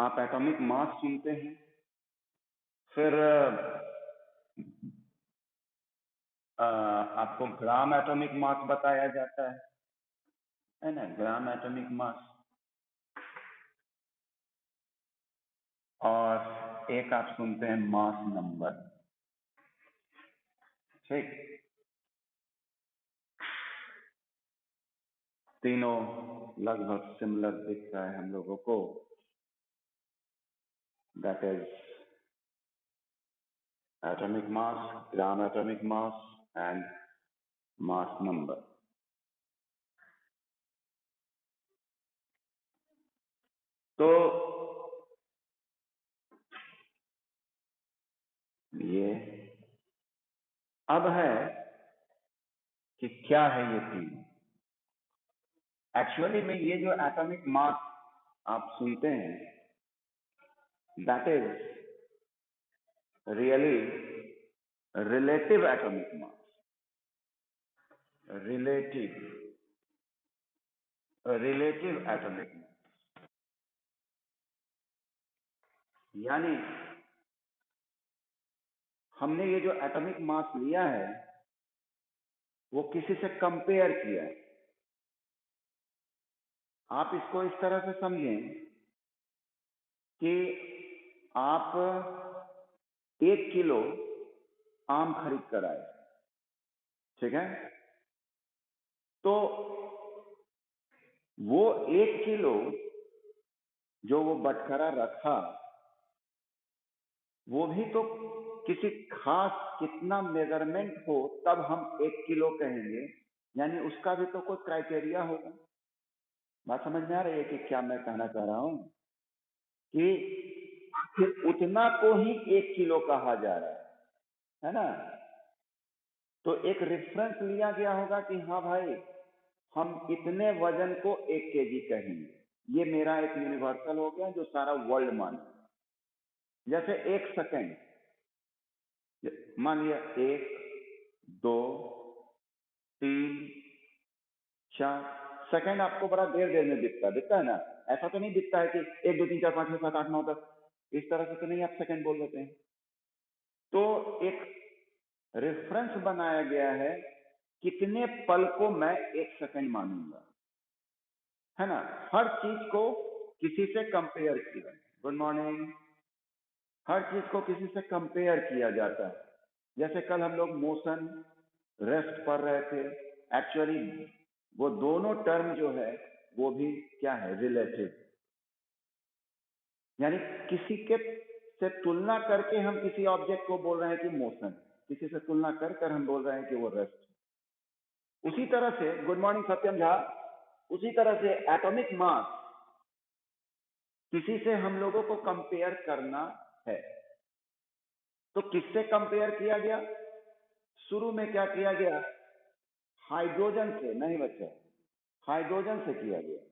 आप atomic mass सुनते हैं, फिर आपको ग्राम एटॉमिक मास बताया जाता है ना, ग्राम एटॉमिक मास। और एक आप सुनते हैं मास नंबर। ठीक, तीनों लगभग सिमिलर दिख रहा है हम लोगों को। That is atomic mass, gram atomic mass and mass number. तो ये अब है कि क्या है ये तीन। एक्चुअली में ये जो एटॉमिक मास आप सुनते हैं, that is really relative atomic mass. Relative atomic mass यानी हमने ये जो एटॉमिक मास लिया है वो किसी से कंपेयर किया है। आप इसको इस तरह से समझें कि आप 1 किलो आम खरीद कर आए, ठीक है? तो वो 1 किलो जो वो बटखरा रखा, वो भी तो किसी खास कितना मेजरमेंट हो तब हम 1 किलो कहेंगे, यानी उसका भी तो कोई क्राइटेरिया होगा। बात समझ में आ रही है कि क्या मैं कहना चाह रहा हूं? कि आखिर उतना को ही 1 किलो कहा जा रहा है ना? तो एक रेफरेंस लिया गया होगा कि हाँ भाई, हम इतने वजन को 1 kg कहेंगे। ये मेरा एक यूनिवर्सल हो गया जो सारा वर्ल्ड माने। जैसे 1 सेकेंड, मान लिया 1, 2, 3, 4 सेकेंड आपको बड़ा देर में दिखता है ना? ऐसा तो नहीं दिखता है कि 1, 2, 3, 4, 5, 6, 7, 8, 9, 10 इस तरह से तो नहीं आप सेकेंड बोल देते हैं। तो एक रेफरेंस बनाया गया है, कितने पल को मैं 1 सेकेंड मानूंगा, है ना? हर चीज को किसी से कंपेयर किया। Good morning. हर चीज को किसी से कंपेयर किया जाता है। जैसे कल हम लोग मोशन, रेस्ट पढ़ रहे थे। एक्चुअली वो दोनों टर्म जो है वो भी क्या है? रिलेटिव। यानी किसी के से तुलना करके हम किसी ऑब्जेक्ट को बोल रहे हैं कि मोशन, किसी से तुलना कर कर हम बोल रहे हैं कि वो रेस्ट। उसी तरह से गुड मॉर्निंग सत्यम झा, उसी तरह से एटॉमिक मास किसी से हम लोगों को कंपेयर करना है। तो किससे कंपेयर किया गया? शुरू में क्या किया गया? हाइड्रोजन से। नहीं बच्चे, हाइड्रोजन से किया गया,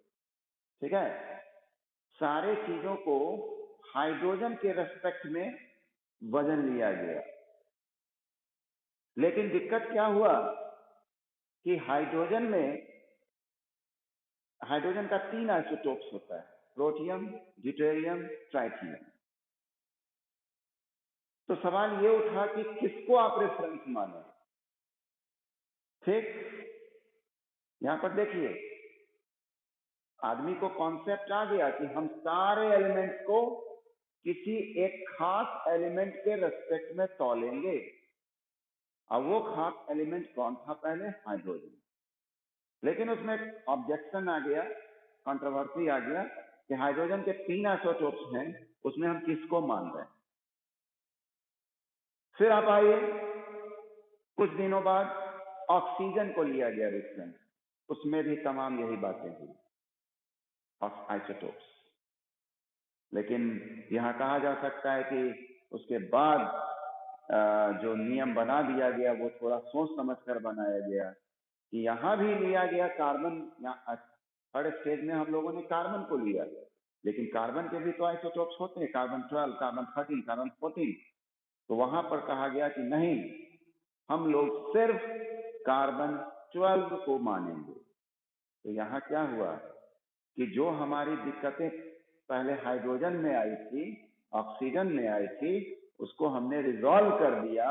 ठीक है? सारे चीजों को हाइड्रोजन के रेस्पेक्ट में वजन लिया गया। लेकिन दिक्कत क्या हुआ कि हाइड्रोजन का 3 आइसोटोप्स होता है, प्रोटियम, ड्यूटेरियम, ट्राइटियम। तो सवाल ये उठा कि किसको आप रेफरेंस माने? ठीक, यहां पर देखिए, आदमी को कॉन्सेप्ट आ गया कि हम सारे एलिमेंट को किसी एक खास एलिमेंट के रेस्पेक्ट में तौलेंगे। अब वो खास एलिमेंट कौन था? पहले हाइड्रोजन। लेकिन उसमें ऑब्जेक्शन आ गया, कंट्रोवर्सी आ गया कि हाइड्रोजन के 3 आइसोटोप्स हैं, उसमें हम किसको मान रहे हैं? फिर आप आइए, कुछ दिनों बाद ऑक्सीजन को लिया गया रेफरेंस, उसमें भी तमाम यही बातें हुई ऑफ आइसोटोप्स। लेकिन यहां कहा जा सकता है कि उसके बाद जो नियम बना दिया गया वो थोड़ा सोच समझ कर बनाया गया कि यहां भी लिया गया कार्बन। थर्ड स्टेज में हम लोगों ने कार्बन को लिया, लेकिन कार्बन के भी तो आइसोटोप्स होते हैं, कार्बन 12, कार्बन 13, कार्बन 14। तो वहां पर कहा गया कि नहीं, हम लोग सिर्फ कार्बन 12 को मानेंगे। तो यहाँ क्या हुआ कि जो हमारी दिक्कतें पहले हाइड्रोजन में आई थी, ऑक्सीजन में आई थी, उसको हमने रिजॉल्व कर दिया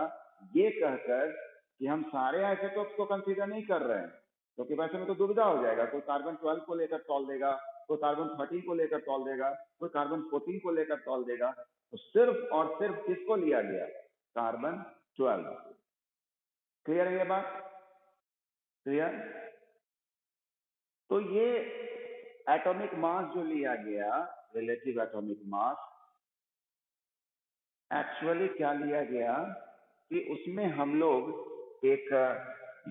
ये कहकर कि हम सारे आइसोटोप्स को कंसीडर नहीं कर रहे हैं, क्योंकि वैसे में तो दुविधा हो जाएगा। कोई कार्बन 12 को लेकर तौल देगा, कोई कार्बन 13 को लेकर तौल देगा, कोई कार्बन 14 को लेकर तौल देगा। तो सिर्फ और सिर्फ किसको लिया गया? कार्बन 12। क्लियर है ये बात? क्लियर? तो ये एटॉमिक मास जो लिया गया, रिलेटिव एटॉमिक मास, एक्चुअली क्या लिया गया कि उसमें हम लोग एक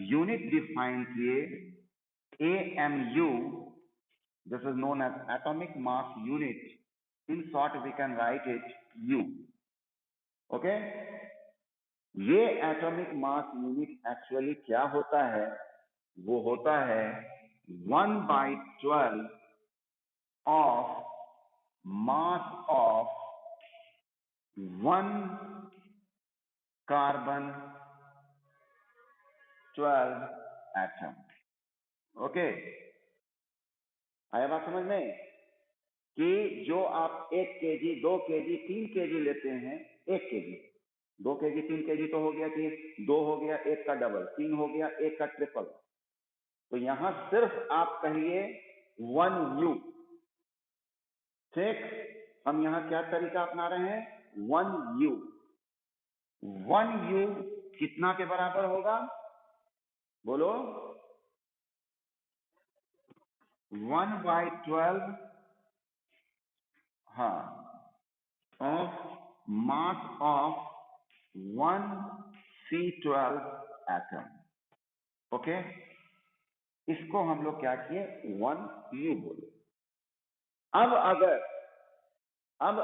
यूनिट डिफाइन किए, AMU, this is known as atomic mass unit. In short we can write it U. Okay? ये एटॉमिक मास यूनिट एक्चुअली क्या होता है? वो होता है 1/12 of mass of 1 carbon 12 atom. Okay, आया बात समझ में? कि जो आप 1 kg, 2 kg, 3 kg लेते हैं, 1 kg, 2 kg, 3 kg तो हो गया कि 2 हो गया 1 का डबल, 3 हो गया 1 का ट्रिपल। तो यहां सिर्फ आप कहिए 1U। ठीक, हम यहां क्या तरीका अपना रहे हैं? 1U। 1U कितना के बराबर होगा? बोलो। 1/12, हाँ, of mass of 1 C12 atom. Okay, इसको हम लोग क्या किए? 1U बोले। अब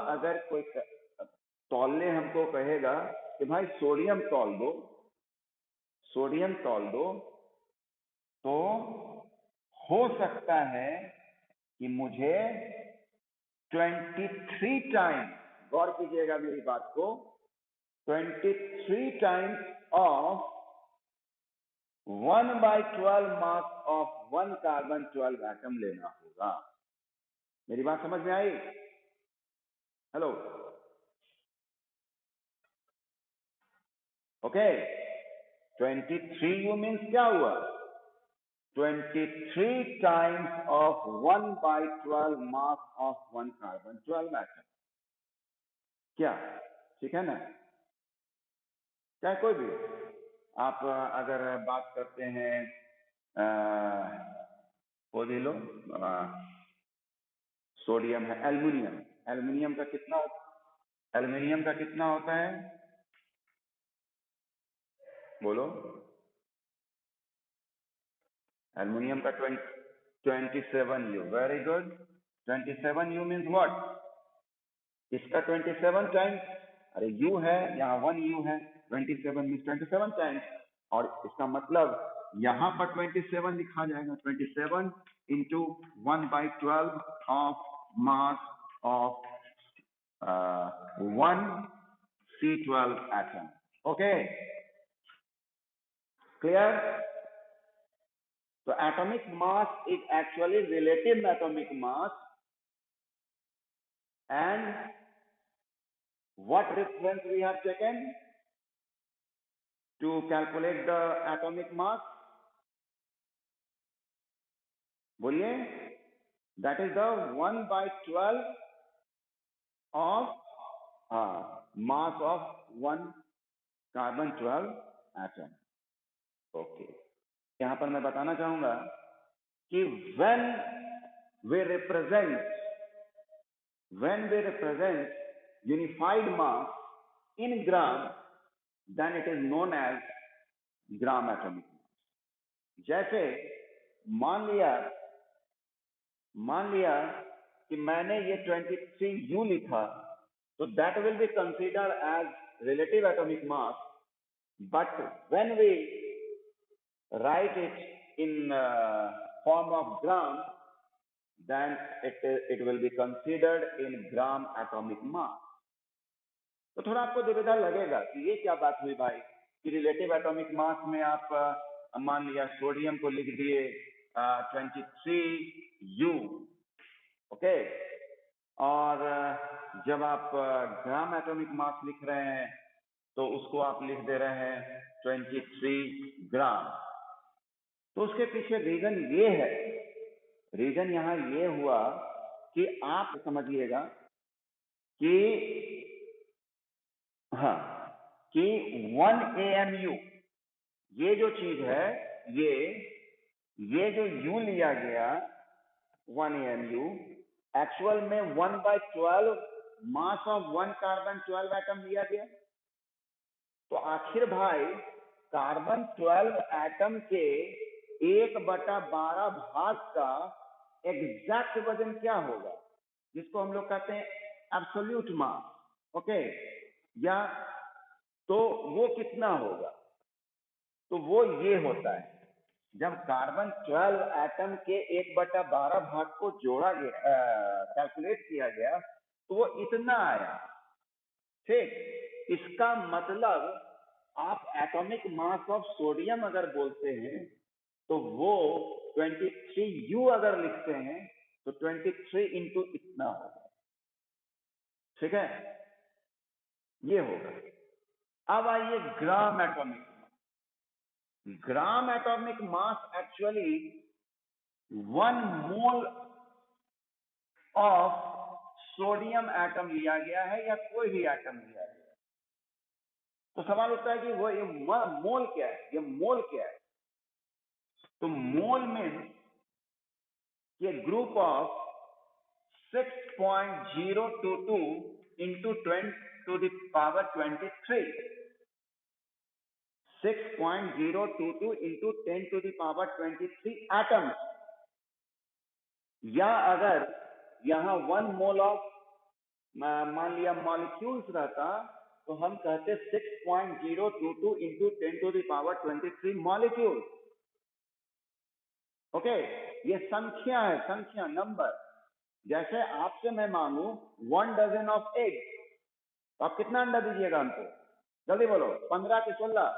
अगर कोई तौलने हमको कहेगा कि भाई सोडियम तौल दो, सोडियम तौल दो, तो हो सकता है कि मुझे 23 टाइम, गौर कीजिएगा मेरी बात को, 23 times of 1/12 mass of 1 carbon 12 atom लेना होगा। मेरी बात समझ में आई? Hello, okay. 23U मीन्स क्या हुआ? 23 times of 1/12 mass of 1 carbon 12 atom. क्या ठीक है ना? चाहे कोई भी, आप अगर बात करते हैं वो ले लो, सोडियम है, एल्युमिनियम, एल्युमिनियम का कितना, एल्युमिनियम का कितना होता है? बोलो। एल्युमिनियम का 27U। Very good. 27U means what? इसका 27 टाइम्स, अरे U है यहाँ, 1U है, 27 मीन्स 27 टाइम्स, और इसका मतलब यहां पर 27 लिखा जाएगा। 27 into 1/12 of mass of 1 C12 atom. Okay, clear? So atomic mass is actually relative atomic mass, and what reference we have taken to calculate the atomic mass? बोलिए। That is the 1/12 of mass of 1 carbon 12 atom. Okay. यहां पर मैं बताना चाहूंगा कि when we represent unified mass in gram, then it is known as gram atomic mass. जैसे मान लिया कि मैंने ये 23U लिखा, तो that will be considered as relative atomic mass, but when we write it in form of gram, then it will be considered in gram atomic mass. तो थोड़ा आपको दुविधा लगेगा कि ये क्या बात हुई भाई कि रिलेटिव एटॉमिक मास में आप मान लिया सोडियम को लिख दिए 23U, ओके, और जब आप ग्राम एटॉमिक मास लिख रहे हैं तो उसको आप लिख दे रहे हैं 23 ग्राम। तो उसके पीछे रीजन ये है, रीजन यहाँ ये हुआ कि आप समझिएगा कि हाँ, कि 1 AMU ये जो चीज है, ये जो U लिया गया 1 AMU एक्चुअल में 1/12 मास ऑफ 1 कार्बन 12 एटम लिया गया। तो आखिर भाई कार्बन 12 एटम के 1/12 भाग का एग्जैक्ट वजन क्या होगा, जिसको हम लोग कहते हैं एब्सोल्यूट मास, ओके, या तो वो कितना होगा? तो वो ये होता है, जब कार्बन 12 एटम के 1/12 भाग को जोड़ा गया, कैलकुलेट किया गया, तो वो इतना आया। ठीक, इसका मतलब आप एटॉमिक मास ऑफ सोडियम अगर बोलते हैं तो वो 23U अगर लिखते हैं तो 23 इंटू इतना होगा। ठीक है, ये होगा। अब आइए ग्राम atomic mass. Gram atomic mass actually 1 mole of sodium atom लिया गया है या कोई भी एटम लिया गया है। तो सवाल उठता है कि वो ये मोल क्या है, ये मोल क्या है? तो मोल मीन्स ये group of 6.022 into 10 to the power 23, 6.022 into 10 to the power 23 atoms. या अगर यहाँ 1 मोल ऑफ मान लिया मॉलिक्यूल्स रहता तो हम कहते 6.022 into 10 to the power 23 molecule. Okay, ये संख्या है, संख्या, नंबर। जैसे आपसे मैं मांगू 1 डजन ऑफ एग, तो आप कितना अंडा दीजिएगा हमको? जल्दी बोलो, 15 के 16?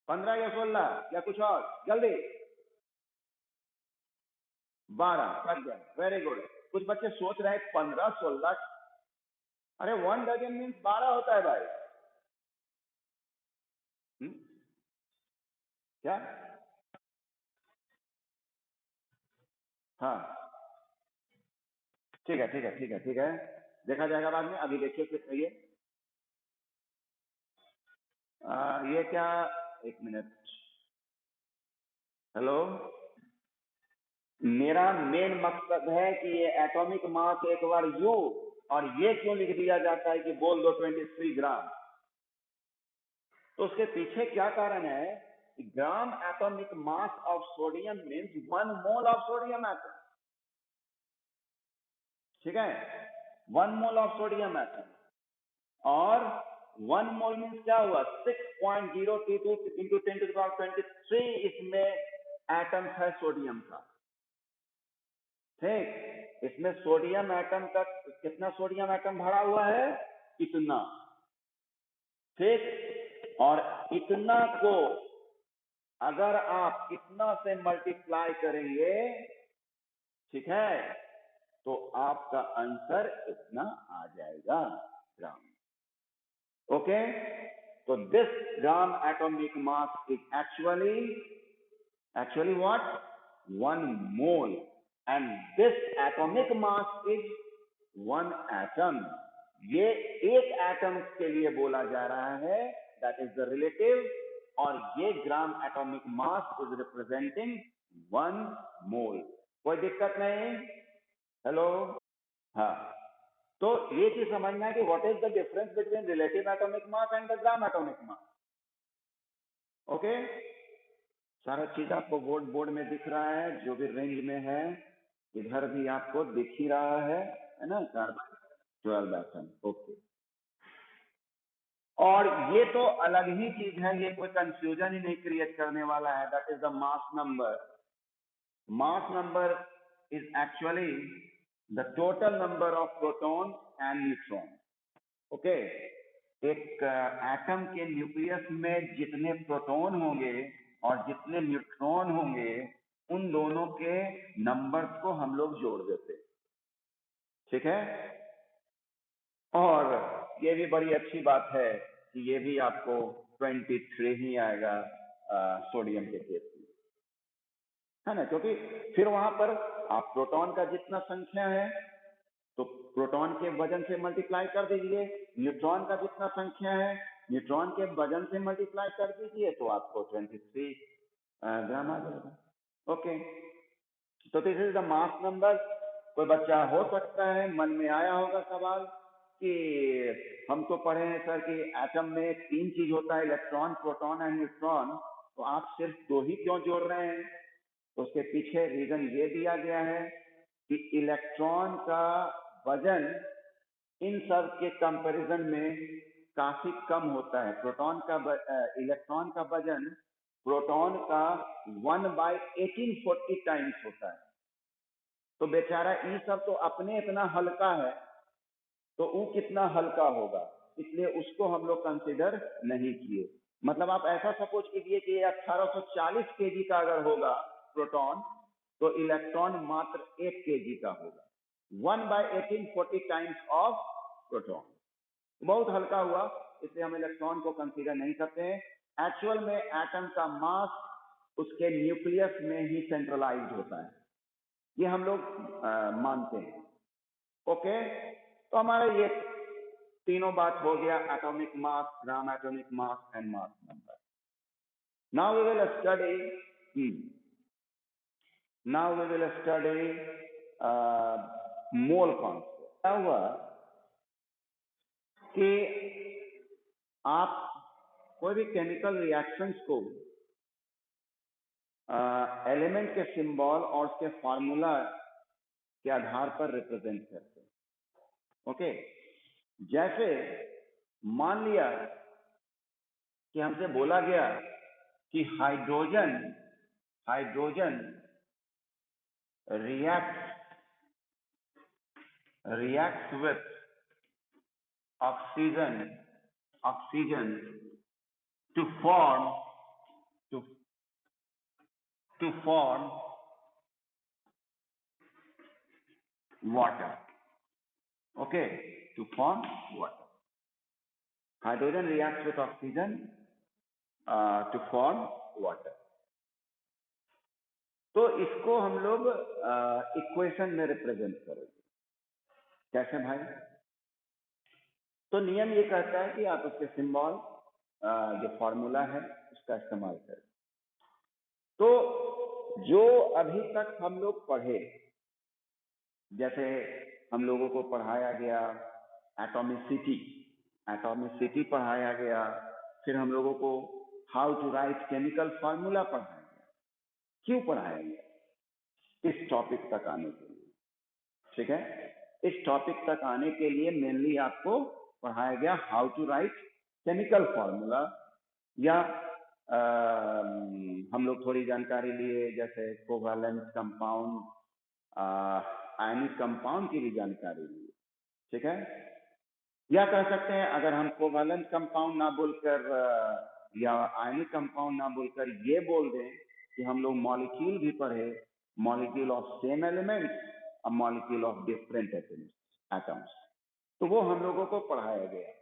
15 या 16 या कुछ और? जल्दी। 12 कर दिया, वेरी गुड। कुछ बच्चे सोच रहे हैं 15 16, अरे 1 डजन मीन्स 12 होता है भाई। क्या? हाँ, ठीक है, ठीक है, ठीक है, ठीक है, देखा जाएगा बाद में। अभी देखिए फिर ये क्या, एक मिनट, हेलो। मेरा मेन मकसद है कि ये एटॉमिक मास एक बार यू, और ये क्यों लिख दिया जाता है कि बोल दो 23 ग्राम। तो उसके पीछे क्या कारण है? ग्राम atomic mass of sodium means 1 mole of sodium atom. ठीक है, 1 मोल ऑफ सोडियम एटम, और 1 मोल मीन्स क्या हुआ? 6.022 इंटू 10 to the power 23 इसमें एटम्स है सोडियम का। ठीक, इसमें सोडियम एटम का कितना सोडियम एटम भरा हुआ है? इतना। ठीक, और इतना को अगर आप इतना से मल्टीप्लाई करेंगे, ठीक है, तो आपका आंसर इतना आ जाएगा, ग्राम। ओके, तो this gram atomic mass is actually what? 1 mole, and this atomic mass is 1 atom. ये एक एटम के लिए बोला जा रहा है, that is the relative, और ये ग्राम एटॉमिक मास इज रिप्रेजेंटिंग 1 मोल। कोई दिक्कत नहीं? हेलो, हाँ। तो ये चीज समझना है कि what is the difference between relative atomic mass and the gram atomic mass. Okay, सारा चीज आपको बोर्ड में दिख रहा है, जो भी रेंज में है, इधर भी आपको दिख ही रहा है ना, कार्बन 12 एटम। ओके, और ये तो अलग ही चीज है, ये कोई कंफ्यूजन ही नहीं क्रिएट करने वाला है। That is the mass number. Mass number is actually the total number of proton and neutron. Okay, एक एटम के न्यूक्लियस में जितने प्रोटॉन होंगे और जितने न्यूट्रॉन होंगे, उन उन दोनों के नंबर्स को हम लोग जोड़ देते, ठीक है। और ये भी बड़ी अच्छी बात है कि ये भी आपको 23 ही आएगा सोडियम के केस में, है ना, क्योंकि फिर वहां पर आप प्रोटॉन का जितना संख्या है तो प्रोटॉन के वजन से मल्टीप्लाई कर दीजिए, न्यूट्रॉन का जितना संख्या है न्यूट्रॉन के वजन से मल्टीप्लाई कर दीजिए, तो आपको 23 ग्राम आ जाएगा। ओके, तो this is the mass number. कोई बच्चा हो सकता है मन में आया होगा सवाल कि हम तो पढ़े हैं सर कि एटम में 3 चीज होता है, इलेक्ट्रॉन, प्रोटॉन एंड न्यूट्रॉन, तो आप सिर्फ 2 ही क्यों जोड़ रहे हैं? तो उसके पीछे रीजन ये दिया गया है कि इलेक्ट्रॉन का वजन इन सब के कंपैरिजन में काफी कम होता है। प्रोटॉन का इलेक्ट्रॉन का वजन प्रोटॉन का 1/1840 टाइम्स होता है। तो बेचारा ई सब तो अपने इतना हल्का है, तो वो कितना हल्का होगा, इसलिए उसको हम लोग कंसिडर नहीं किए। मतलब आप ऐसा सपोज कीजिए कि 1840 केजी का अगर होगा प्रोटॉन, तो इलेक्ट्रॉन मात्र 1 केजी का होगा, 1/1840 टाइम्स ऑफ प्रोटॉन। बहुत हल्का हुआ, इसलिए हम इलेक्ट्रॉन को कंसीडर नहीं करते हैं। एक्चुअल में एटम का मास उसके न्यूक्लियस में ही सेंट्रलाइज्ड होता है, ये हम लोग मानते हैं। ओके, तो हमारा ये तीनों बात हो गया, atomic mass, gram atomic mass and mass number. Now we will study mole concept. क्या हुआ कि आप कोई भी केमिकल रिएक्शंस को एलिमेंट के सिंबल और उसके फॉर्मूला के आधार पर रिप्रेजेंट करते हैं। ओके, जैसे मान लिया कि हमसे बोला गया कि hydrogen reacts with oxygen to form water. Okay, to form water. Hydrogen reacts with oxygen to form water. तो इसको हम लोग इक्वेशन में रिप्रेजेंट करेंगे। कैसे भाई? तो नियम ये कहता है कि आप उसके सिंबल जो फॉर्मूला है उसका इस्तेमाल करें। तो जो अभी तक हम लोग पढ़े, जैसे हम लोगों को पढ़ाया गया एटॉमिसिटी पढ़ाया गया, फिर हम लोगों को how to write chemical formula पढ़ाया गया। क्यों पढ़ाया गया? इस टॉपिक तक आने के लिए, ठीक है। इस टॉपिक तक आने के लिए मेनली आपको पढ़ाया गया how to write chemical formula, या हम लोग थोड़ी जानकारी लिए जैसे कोवैलेंट कंपाउंड, आयनिक कंपाउंड की भी जानकारी ली, ठीक है। या कह सकते हैं अगर हम कोवैलेंट कंपाउंड ना बोलकर या आयनिक कंपाउंड ना बोलकर ये बोल दें कि हम लोग मॉलिक्यूल भी पढ़े, मॉलिक्यूल ऑफ सेम एलिमेंट्स और मॉलिक्यूल ऑफ डिफरेंट एटम्स, तो वो हम लोगों को पढ़ाया गया।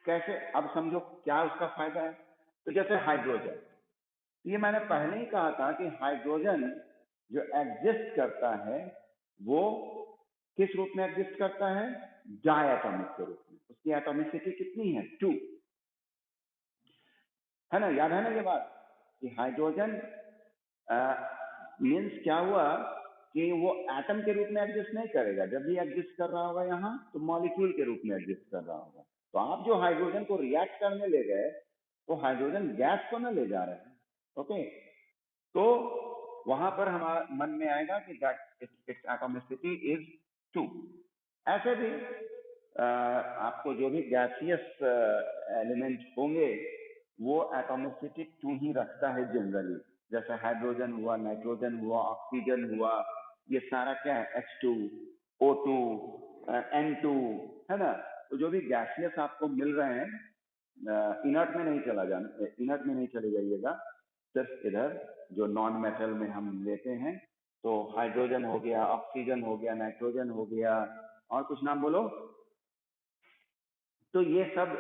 कैसे? अब समझो क्या उसका फायदा है। तो जैसे हाइड्रोजन, ये मैंने पहले ही कहा था कि हाइड्रोजन जो एग्जिस्ट करता है वो किस रूप में एग्जिस्ट करता है? डायटोमिक के रूप में। उसकी एटॉमिसिटी कितनी है? 2, है ना? याद है ना ये बात कि हाइड्रोजन मीन्स क्या हुआ कि वो एटम के रूप में एग्जिस्ट नहीं करेगा। जब भी एग्जिस्ट कर रहा होगा यहाँ, तो मॉलिक्यूल के रूप में एग्जिस्ट कर रहा होगा। तो आप जो हाइड्रोजन को रिएक्ट करने ले गए, तो हाइड्रोजन गैस को न ले जा रहे हैं। ओके, तो वहां पर हमारा मन में आएगा कि दैट इट्स एटॉमिसिटी इज 2। ऐसे भी आपको जो भी गैसियस एलिमेंट होंगे वो एटॉमिसिटी 2 ही रखता है जनरली। जैसे हाइड्रोजन हुआ, नाइट्रोजन हुआ, ऑक्सीजन हुआ, ये सारा क्या है? H2, O2, N2, है ना? तो जो भी गैसियस आपको मिल रहे हैं, इनर्ट में नहीं चले जाइएगा, सिर्फ इधर जो नॉन मेटल में हम लेते हैं, तो हाइड्रोजन हो गया, ऑक्सीजन हो गया, नाइट्रोजन हो गया, और कुछ नाम बोलो। तो ये सब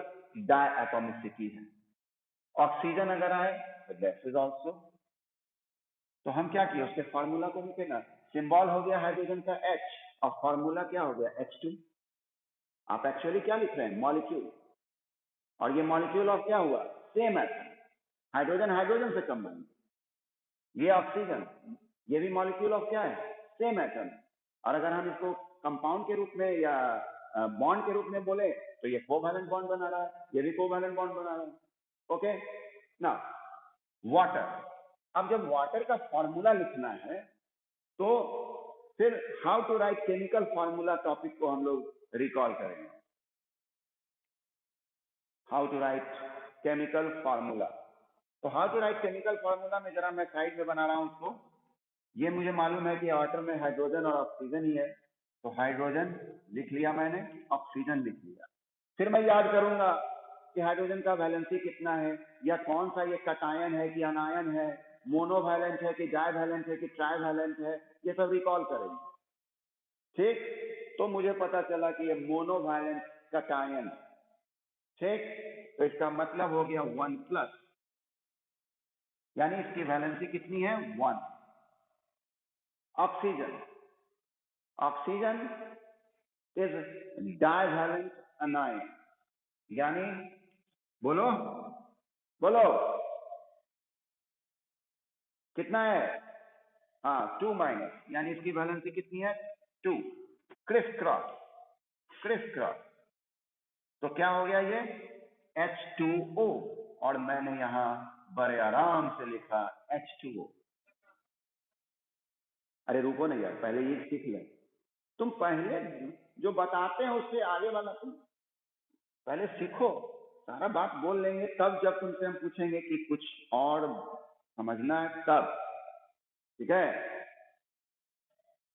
डायटोमिसिटी है। ऑक्सीजन अगर आए तो दैट इज ऑल्सो, तो हम क्या किए, उसके फॉर्मूला को लिखे ना, सिंबल हो गया हाइड्रोजन का H और फॉर्मूला क्या हो गया H2। आप एक्चुअली क्या लिख रहे हैं, मॉलिक्यूल, और ये मॉलिक्यूल ऑफ क्या हुआ, सेम एटम। हाइड्रोजन हाइड्रोजन से कम बन, ये ऑक्सीजन, ये भी मॉलिक्यूल ऑफ क्या है, सेम एटम। और अगर हम इसको कंपाउंड के रूप में या बॉन्ड के रूप में बोले तो ये कोवैलेंट बॉन्ड बना रहा है, ये भी कोवैलेंट बॉन्ड बना रहा है। ओके ना, वाटर, अब जब वाटर का फॉर्मूला लिखना है तो फिर how to write chemical formula topic को हम लोग रिकॉल करेंगे। How to write chemical formula, तो how to write chemical formula में जरा मैं साइड में बना रहा हूं उसको। ये मुझे मालूम है कि वाटर में हाइड्रोजन और ऑक्सीजन ही है, तो हाइड्रोजन लिख लिया मैंने, ऑक्सीजन लिख लिया। फिर मैं याद करूंगा कि हाइड्रोजन का वैलेंसी कितना है, या कौन सा ये कटायन है कि अनायन है, मोनोवैलेंट है कि डाइवैलेंट है कि ट्राइवैलेंट है, ये सब रिकॉल करेंगे। ठीक, तो मुझे पता चला कि ये मोनोवैलेंट कटायन, ठीक, तो इसका मतलब हो गया 1+, यानी इसकी वैलेंसी कितनी है, 1। ऑक्सीजन, ऑक्सीजन इज डाइवैलेंट अनायन, यानी बोलो बोलो कितना है, हाँ 2-, यानी इसकी वैलेंसी कितनी है, 2। क्रिस क्रॉस, क्रिस क्रॉस, तो क्या हो गया ये H2O, और मैंने यहां बड़े आराम से लिखा H2O। अरे रुको नहीं यार, पहले ये सीख ले, तुम पहले जो बताते हैं उससे आगे वाला तुम पहले सीखो। सारा बात बोल लेंगे तब जब तुमसे हम पूछेंगे कि कुछ और समझना है तब, ठीक है।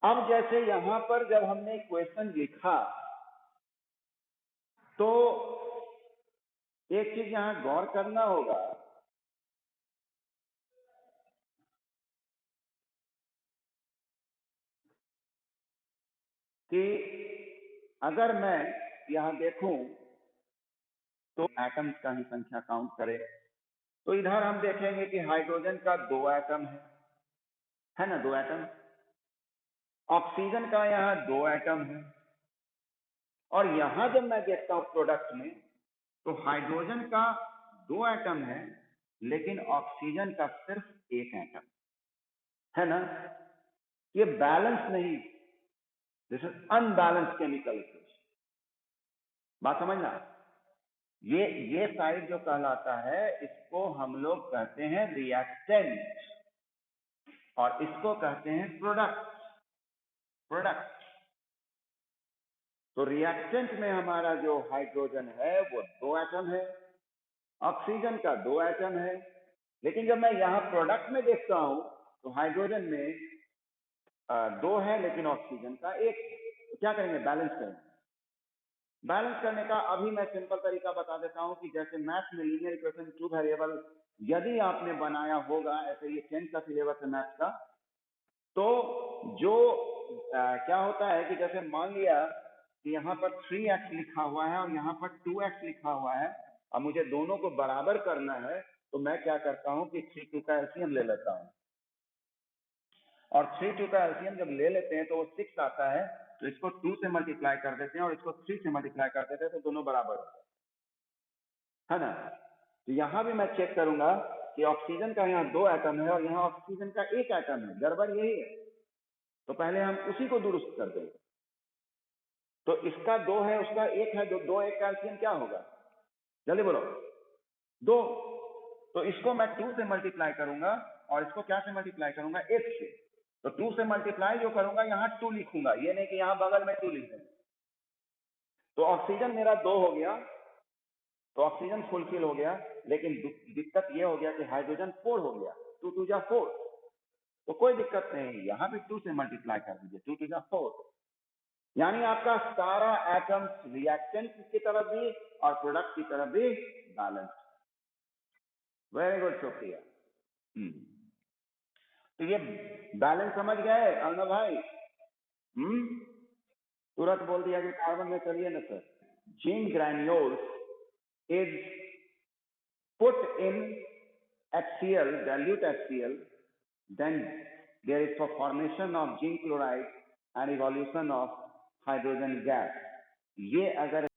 अब जैसे यहां पर जब हमने क्वेश्चन लिखा तो एक चीज यहां गौर करना होगा कि अगर मैं यहां देखूं तो एटम्स का ही संख्या काउंट करें, तो इधर हम देखेंगे कि हाइड्रोजन का 2 एटम है ना, 2 एटम। ऑक्सीजन का यहाँ 2 एटम है, और यहां जब मैं देखता हूं प्रोडक्ट में तो हाइड्रोजन का 2 एटम है लेकिन ऑक्सीजन का सिर्फ 1 एटम है ना। ये बैलेंस नहीं, this is unbalance chemical equation. बात समझना, ये साइड जो कहलाता है इसको हम लोग कहते हैं रिएक्टेंट, और इसको कहते हैं प्रोडक्ट। प्रोडक्ट, तो रिएक्टेंट में हमारा जो हाइड्रोजन है वो 2 एटम है, ऑक्सीजन का 2 एटम है, लेकिन जब मैं यहाँ प्रोडक्ट में देखता हूं तो हाइड्रोजन में 2 है लेकिन ऑक्सीजन का 1 है। तो क्या करेंगे, बैलेंस करेंगे। बैलेंस करने का अभी मैं सिंपल तरीका बता देता हूं कि जैसे मैथ्स में लीनियर इक्वेशन 2 वेरिएबल यदि आपने बनाया होगा, ऐसे ये 10th का सिलेबस है मैथ्स का, तो जो क्या होता है कि जैसे मान लिया कि यहाँ पर 3x लिखा हुआ है और यहाँ पर 2x लिखा हुआ है, अब मुझे दोनों को बराबर करना है, तो मैं क्या करता हूँ कि 3 2 का एलसीएम ले लेता हूँ, और 3 2 का एलसीएम जब ले लेते हैं तो वो 6 आता है, तो इसको 2 से मल्टीप्लाई कर देते हैं और इसको 3 से मल्टीप्लाई कर देते हैं, तो दोनों बराबर होते हैं, है ना। तो यहाँ भी मैं चेक करूंगा कि ऑक्सीजन का यहाँ 2 एटम है और यहाँ ऑक्सीजन का 1 एटम है, गड़बड़ यही है, तो पहले हम उसी को दुरुस्त कर देंगे। तो इसका 2 है, उसका 1 है, 2 1 का एलसीएम क्या होगा, जल्दी बोलो, 2। तो इसको मैं 2 से मल्टीप्लाई करूंगा और इसको क्या से मल्टीप्लाई करूंगा, 1 से। तो 2 से मल्टीप्लाई जो करूंगा यहाँ 2 लिखूंगा, ये नहीं कि यहाँ बगल में 2 लिख देंगे। तो ऑक्सीजन मेरा 2 हो गया, तो ऑक्सीजन फुलफिल हो गया, लेकिन दिक्कत ये हो गया कि हाइड्रोजन 4 हो गया, 2 2 जा 4। तो कोई दिक्कत नहीं, यहाँ भी 2 से मल्टीप्लाई कर दीजिए, 2 2 जा 4। यानी आपका सारा एटम रिएक्टेंट की तरफ भी और प्रोडक्ट की तरफ भी बैलेंस। वेरी गुड, शुक्रिया। तो ये बैलेंस समझ गए अर्णव भाई? तुरंत बोल दिया कि कार्बन में चलिए ना sir. Zinc granules is put in HCl, dilute HCl, then there is a formation of zinc chloride and evolution of hydrogen gas. ये अगर